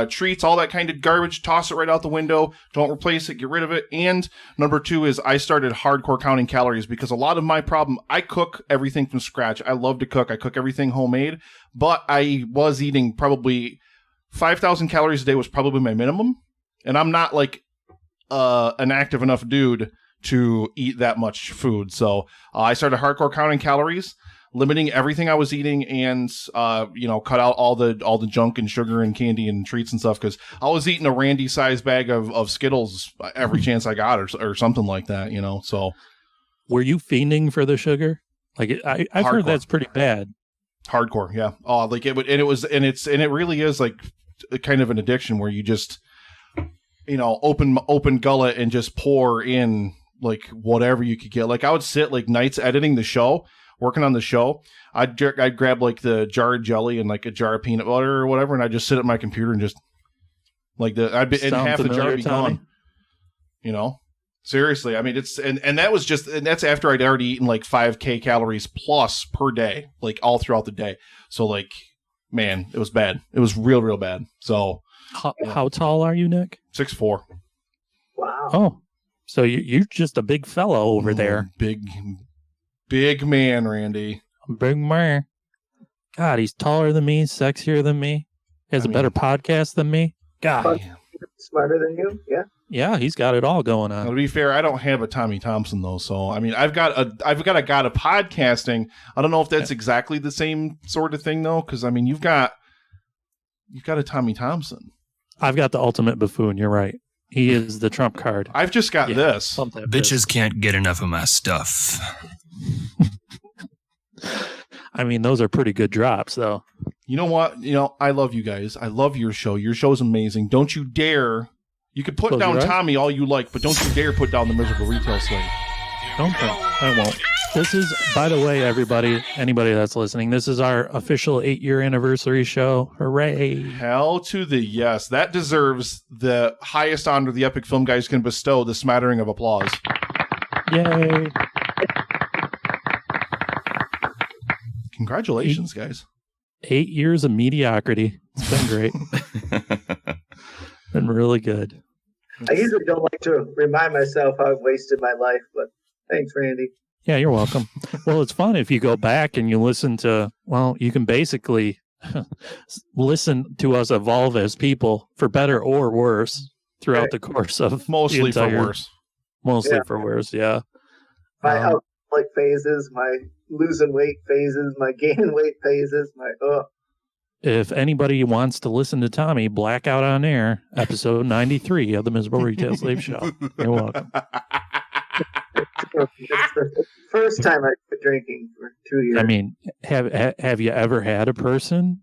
treats, all that kind of garbage, toss it right out the window. Don't replace it, get rid of it. And number 2 is I started hardcore counting calories because a lot of my problem, I cook everything from scratch. I love to cook. I cook everything homemade, but I was eating probably 5,000 calories a day was probably my minimum. And I'm not like an active enough dude to eat that much food. So I started hardcore counting calories, limiting everything I was eating, and cut out all the junk and sugar and candy and treats and stuff, because I was eating a Randy size bag of Skittles every chance I got, or something like that. So were you fiending for the sugar? Like I've heard that's pretty bad. Hardcore, yeah. Oh, like it would, and it really is like kind of an addiction where you just open gullet and just pour in like whatever you could get. Like I would sit like nights editing the show, working on the show. I'd grab like the jar of jelly and like a jar of peanut butter or whatever, and I'd just sit at my computer and just like I'd be, and half the jar would be gone. Seriously. I mean, and that was and that's after I'd already eaten like 5K calories plus per day, like all throughout the day. So like, man, it was bad. It was real bad. So how tall are you, Nick? 6'4". Wow. Oh, so you're just a big fellow over there. Big man, Randy. Big man. God, he's taller than me, sexier than me. He has a better podcast than me. God. Smarter than you, yeah. Yeah, he's got it all going on. Now, to be fair, I don't have a Tommy Thompson though, so I mean, I've got a guy to podcasting. I don't know if that's exactly the same sort of thing though, because I mean, you've got a Tommy Thompson. I've got the ultimate buffoon. You're right. He is the trump card. I've just got this. Bitches can't get enough of my stuff. I mean, those are pretty good drops, though. You know what? I love you guys. I love your show. Your show's amazing. Don't you dare. You can put down Tommy all you like, but don't you dare put down the miserable retail slave. Okay, I won't. This is, by the way, anybody that's listening, this is our official 8-year anniversary show. Hooray. Hell to the yes. That deserves the highest honor the Epic Film Guys can bestow, the smattering of applause. Yay. Congratulations, guys. 8 years of mediocrity. It's been great. Been really good. I usually don't like to remind myself how I've wasted my life, but thanks, Randy. Yeah, you're welcome. Well, it's fun if you go back and you listen to, you can basically listen to us evolve as people for better or worse throughout the course of mostly for worse. Mostly for worse, yeah. My alcoholic phases, my losing weight phases, my gaining weight phases, If anybody wants to listen to Tommy, Blackout on Air, episode 93 of the Miserable Retail Slave Show. You're welcome. It's the first time I quit drinking for 2 years. I mean, have you ever had a person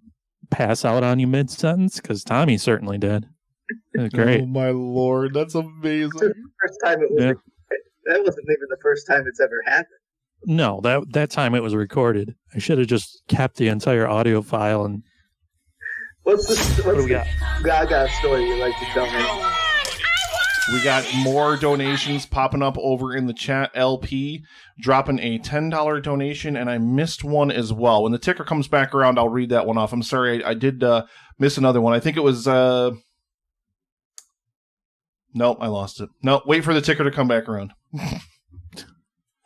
pass out on you mid-sentence? Because Tommy certainly did. Great. Oh, my Lord. That's amazing. The first time it was that wasn't even the first time it's ever happened. No, that time it was recorded. I should have just kept the entire audio file. And what's the Gaga story you like to tell me? We got more donations popping up over in the chat. LP dropping a $10 donation, and I missed one as well. When the ticker comes back around, I'll read that one off. I'm sorry, I did miss another one. I think it was... Nope, I lost it. No, wait for the ticker to come back around.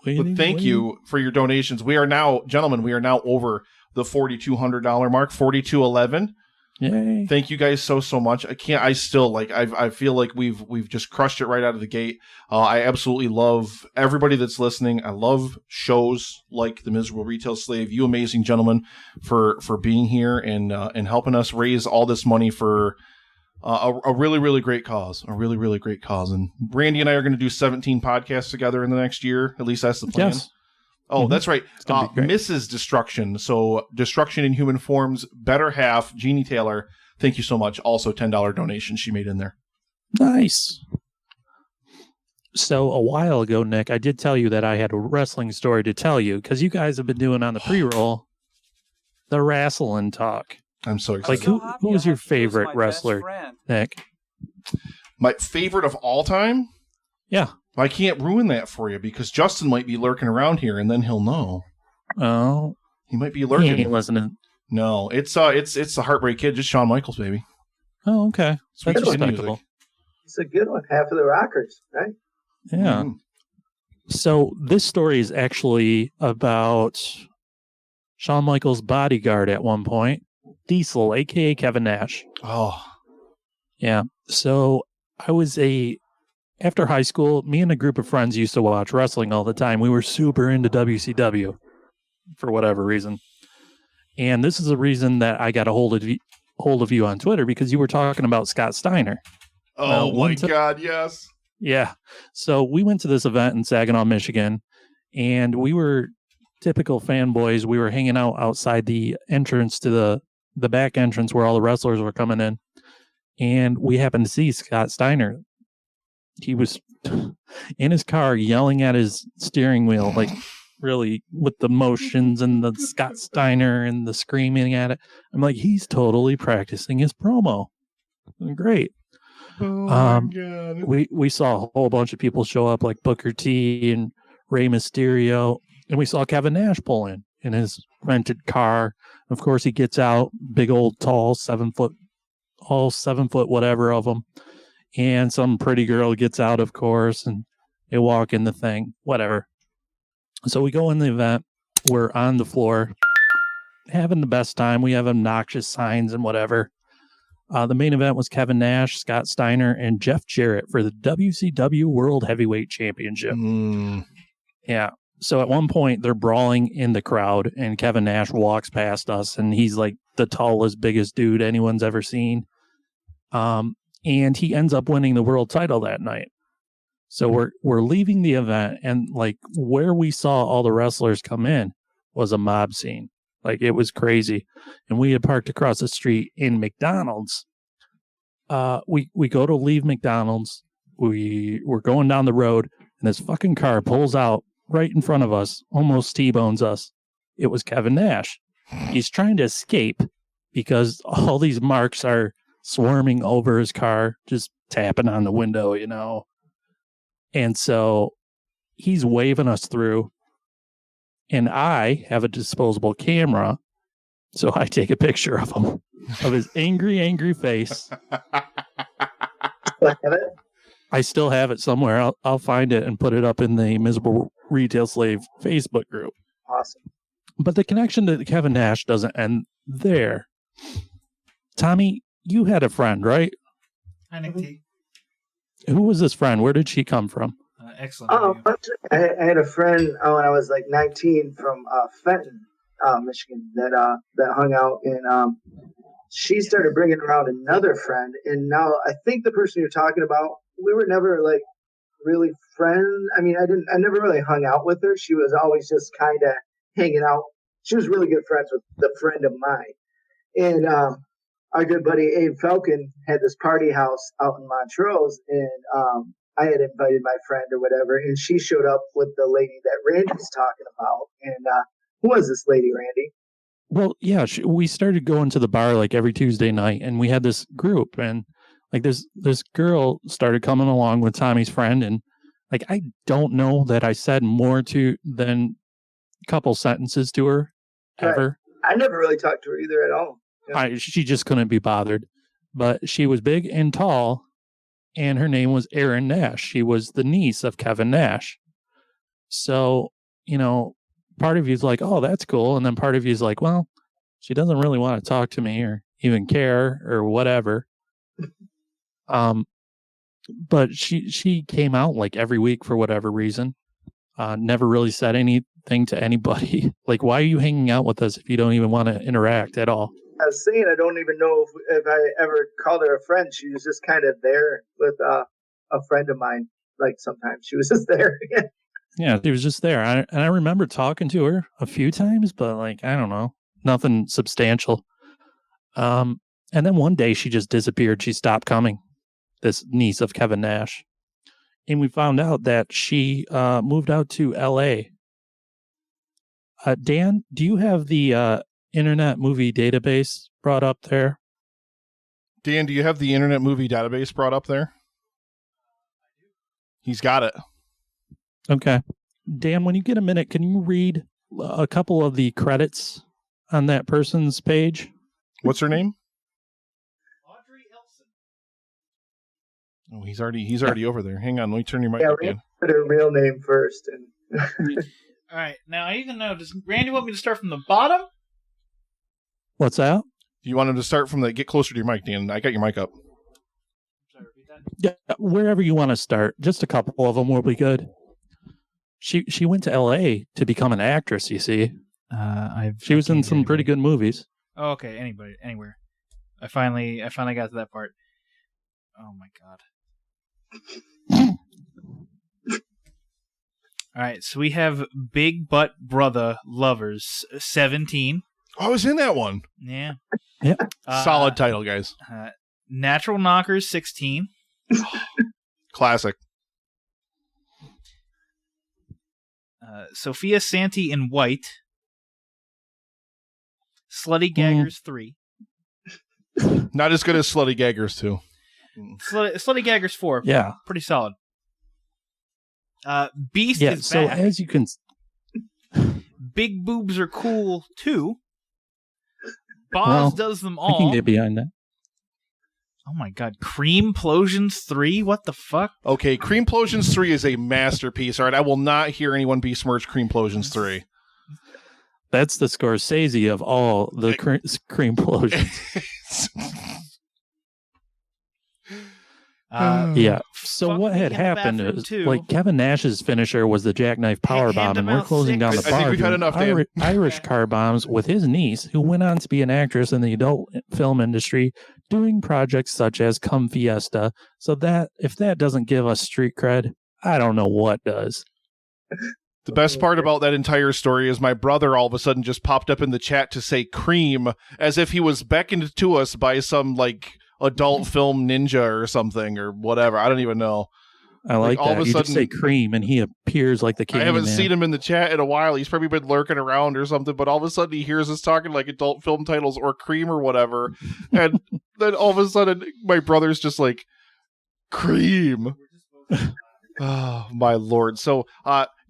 Thank you for your donations. We are now, gentlemen, over the $4,200 mark, $4,211. Yay. Thank you guys so much. I feel like we've just crushed it right out of the gate. I absolutely love everybody that's listening. I love shows like The Miserable Retail Slave. You amazing gentlemen for being here and helping us raise all this money for a really, really great cause. A really, really great cause. And Randy and I are going to do 17 podcasts together in the next year. At least that's the plan. Yes. Oh, that's right. Mrs. Destruction. So Destruction in Human Forms, better half, Jeannie Taylor. Thank you so much. Also $10 donation she made in there. Nice. So a while ago, Nick, I did tell you that I had a wrestling story to tell you because you guys have been doing on the pre-roll the wrestling talk. I'm so excited. Like, who was your favorite wrestler, Nick? My favorite of all time? Yeah. I can't ruin that for you because Justin might be lurking around here and then he'll know. Oh. He might be lurking. He ain't listening. No, it's the Heartbreak Kid, just Shawn Michaels, baby. Oh, okay. Sweet That's Chin respectable. Music. It's a good one. Half of the Rockers, right? Yeah. Mhm. So this story is actually about Shawn Michaels' bodyguard at one point, Diesel, aka Kevin Nash. Oh, Yeah. So after high school, me and a group of friends used to watch wrestling all the time. We were super into WCW for whatever reason. And this is the reason that I got a hold of you on Twitter, because you were talking about Scott Steiner. oh Well, my God, yes. Yeah. So we went to this event in Saginaw, Michigan, and we were typical fanboys. We were hanging out outside the entrance to the back entrance where all the wrestlers were coming in. And we happened to see Scott Steiner. He was in his car yelling at his steering wheel, like really with the motions and the Scott Steiner and the screaming at it. I'm like, he's totally practicing his promo. Great. Oh my God. We saw a whole bunch of people show up, like Booker T and Rey Mysterio, and we saw Kevin Nash pull in his rented car. Of course, he gets out, big old tall 7 foot, all 7 foot whatever of them, and some pretty girl gets out, of course, and they walk in the thing, whatever. So we go in the event. We're on the floor, having the best time. We have obnoxious signs and whatever. The main event was Kevin Nash, Scott Steiner, and Jeff Jarrett for the WCW World Heavyweight Championship. Yeah. So at one point, they're brawling in the crowd, and Kevin Nash walks past us, and he's like the tallest, biggest dude anyone's ever seen. And he ends up winning the world title that night. So we're leaving the event, and like where we saw all the wrestlers come in was a mob scene. Like, it was crazy. And we had parked across the street in McDonald's. We go to leave McDonald's. We're going down the road, and this fucking car pulls out right in front of us, almost T-bones us. It was Kevin Nash. He's trying to escape because all these marks are swarming over his car, just tapping on the window, you know. And so he's waving us through. And I have a disposable camera, so I take a picture of him, of his angry face. I still have it somewhere. I'll find it and put it up in the Miserable Retail Slave Facebook group. Awesome. But the connection to Kevin Nash doesn't end there. Tommy, you had a friend, right? Hi, Nick T. Who was this friend? Where did she come from? Excellent. I had a friend when I was like 19 from Fenton, Michigan, that hung out, and she started bringing around another friend, and now I think the person you're talking about, we were never like really friends. I mean, I never really hung out with her. She was always just kind of hanging out. She was really good friends with the friend of mine, and our good buddy Abe Falcon had this party house out in Montrose, and I had invited my friend or whatever, and she showed up with the lady that Randy's talking about. And who was this lady, Randy? Well, yeah, we started going to the bar like every Tuesday night, and we had this group, and like this girl started coming along with Tommy's friend, and like I don't know that I said more than a couple sentences to her ever. Right. I never really talked to her either at all. Yeah. She just couldn't be bothered, but she was big and tall. And her name was Erin Nash. She was the niece of Kevin Nash. So, you know, part of you is like, oh, that's cool. And then part of you is like, well, she doesn't really want to talk to me or even care or whatever. But she came out like every week for whatever reason. Never really said anything to anybody. Like, why are you hanging out with us if you don't even want to interact at all? I was saying, I don't even know if I ever called her a friend. She was just kind of there with a friend of mine. Like, sometimes she was just there. Yeah, she was just there. And I remember talking to her a few times, but like, I don't know, nothing substantial. And then one day she just disappeared. She stopped coming, this niece of Kevin Nash. And we found out that she moved out to L.A. Dan, do you have the Internet Movie Database brought up there? Dan, do you have the Internet Movie Database brought up there? He's got it. Okay. Dan, when you get a minute, can you read a couple of the credits on that person's page? What's her name? Audrey Elson. Oh, he's already over there. Hang on, let me turn your mic Yeah, up we again. put her real name first. And All right. Now, I even know, does Randy want me to start from the bottom? What's that? You want him to start from get closer to your mic, Dan. I got your mic up. Sorry, repeat that. Yeah, wherever you want to start. Just a couple of them will be good. She went to L.A. to become an actress. You see, she was in some pretty good movies. Oh, okay. Anywhere. I finally got to that part. Oh my god. All right, so we have Big Butt Brother Lovers 17. Oh, I was in that one. Yeah. Yep. Solid title, guys. Natural Knockers 16. Classic. Sophia Santi in White. Slutty Gaggers 3. Not as good as Slutty Gaggers 2. Slutty Gaggers 4. Yeah. Pretty solid. Beast Yeah. is So back. as you can, Big Boobs Are Cool 2. Boz Well, does them I can all. get behind that. Oh my god. Creamplosions 3? What the fuck? Okay, Creamplosions 3 is a masterpiece. All right, I will not hear anyone besmirch Creamplosions 3. That's the Scorsese of all the creamplosions. Yeah. So Fuck what me had in the happened bathroom, is, too. like, Kevin Nash's finisher was the jackknife power bomb, and we're Hand-to-mouth closing down the six. I think bar we've had doing enough, Dan. Irish car bombs with his niece, who went on to be an actress in the adult film industry, doing projects such as Come Fiesta. So that if that doesn't give us street cred, I don't know what does. The best part about that entire story is my brother all of a sudden just popped up in the chat to say cream as if he was beckoned to us by some like adult film ninja or something or whatever. I don't even know. I like all that. of a You just sudden- say cream, and he appears like the I Candyman. haven't seen him in the chat in a while. He's probably been lurking around or something, but all of a sudden he hears us talking like adult film titles or cream or whatever. And then all of a sudden my brother's just like, cream. Oh, my Lord. So,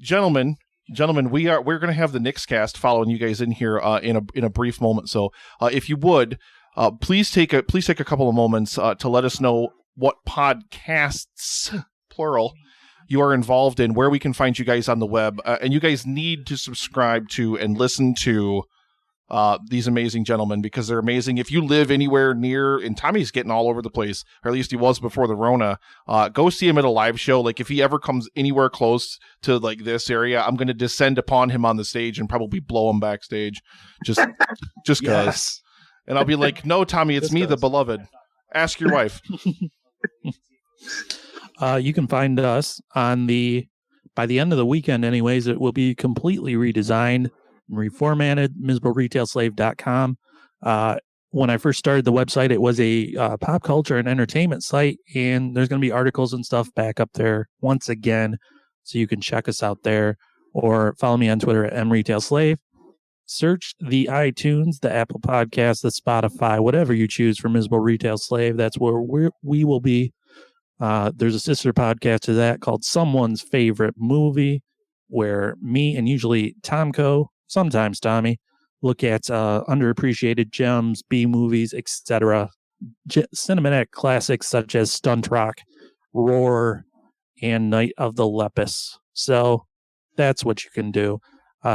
gentlemen, we're going to have the Knicks cast following you guys in here in a brief moment. So, if you would, please take a couple of moments to let us know what podcasts, plural, you are involved in, where we can find you guys on the web, and you guys need to subscribe to and listen to these amazing gentlemen because they're amazing. If you live anywhere near, and Tommy's getting all over the place, or at least he was before the Rona, go see him at a live show. Like if he ever comes anywhere close to like this area, I'm going to descend upon him on the stage and probably blow him backstage, just cause. Yes. And I'll be like, "No, Tommy, it's me, the beloved. Ask your wife." You can find us by the end of the weekend, anyways, it will be completely redesigned, reformatted, miserableretailslave.com. When I first started the website, it was a pop culture and entertainment site, and there's going to be articles and stuff back up there once again, so you can check us out there, or follow me on Twitter at mretailslave. Search the iTunes, the Apple Podcasts, the Spotify, whatever you choose for Miserable Retail Slave. That's where we will be. There's a sister podcast to that called Someone's Favorite Movie, where me and usually Tomko, sometimes Tommy, look at underappreciated gems, B movies, etc. Cinematic classics such as Stunt Rock, Roar, and Night of the Lepus. So that's what you can do.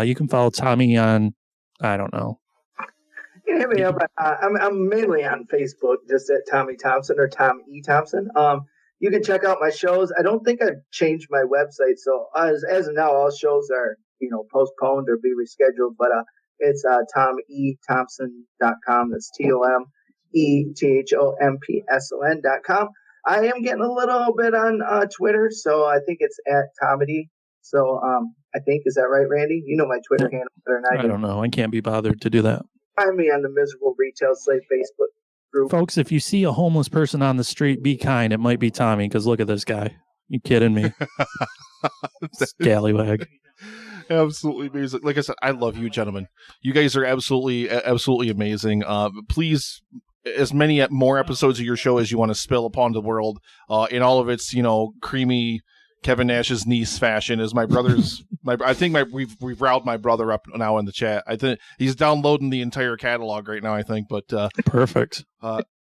You can follow Tommy on, I don't know. You can hit me up. I'm mainly on Facebook, just at Tommy Thompson or Tom E. Thompson. You can check out my shows. I don't think I've changed my website, so as of now, all shows are postponed or be rescheduled. But it's TomEThompson.com. That's TOMETHOMPSON.com. I am getting a little bit on Twitter, so I think it's at Tomedy. So I think, is that right, Randy? You know my Twitter handle better than I do. I don't know. I can't be bothered to do that. Find me on the Miserable Retail Slave Facebook group. Folks, if you see a homeless person on the street, be kind. It might be Tommy, because look at this guy. You kidding me? Scallywag. Absolutely amazing. Like I said, I love you, gentlemen. You guys are absolutely amazing. Please, as many more episodes of your show as you want to spill upon the world, in all of its, creamy Kevin Nash's niece fashion, as my brother's I think we've riled my brother up now in the chat. I think he's downloading the entire catalog right now. I think, but perfect.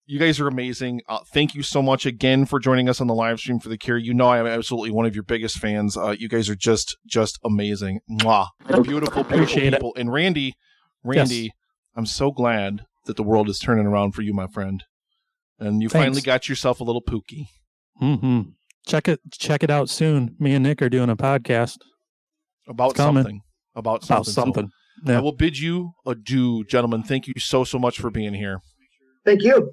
You guys are amazing. Thank you so much again for joining us on the live stream for The Cure. You know I am absolutely one of your biggest fans. You guys are just amazing. Mwah. Beautiful people. And Randy, yes. I'm so glad that the world is turning around for you, my friend. And you finally got yourself a little Pookie. Mm-hmm. Check it out soon. Me and Nick are doing a podcast about something. So I will bid you adieu, gentlemen. Thank you so much for being here. Thank you.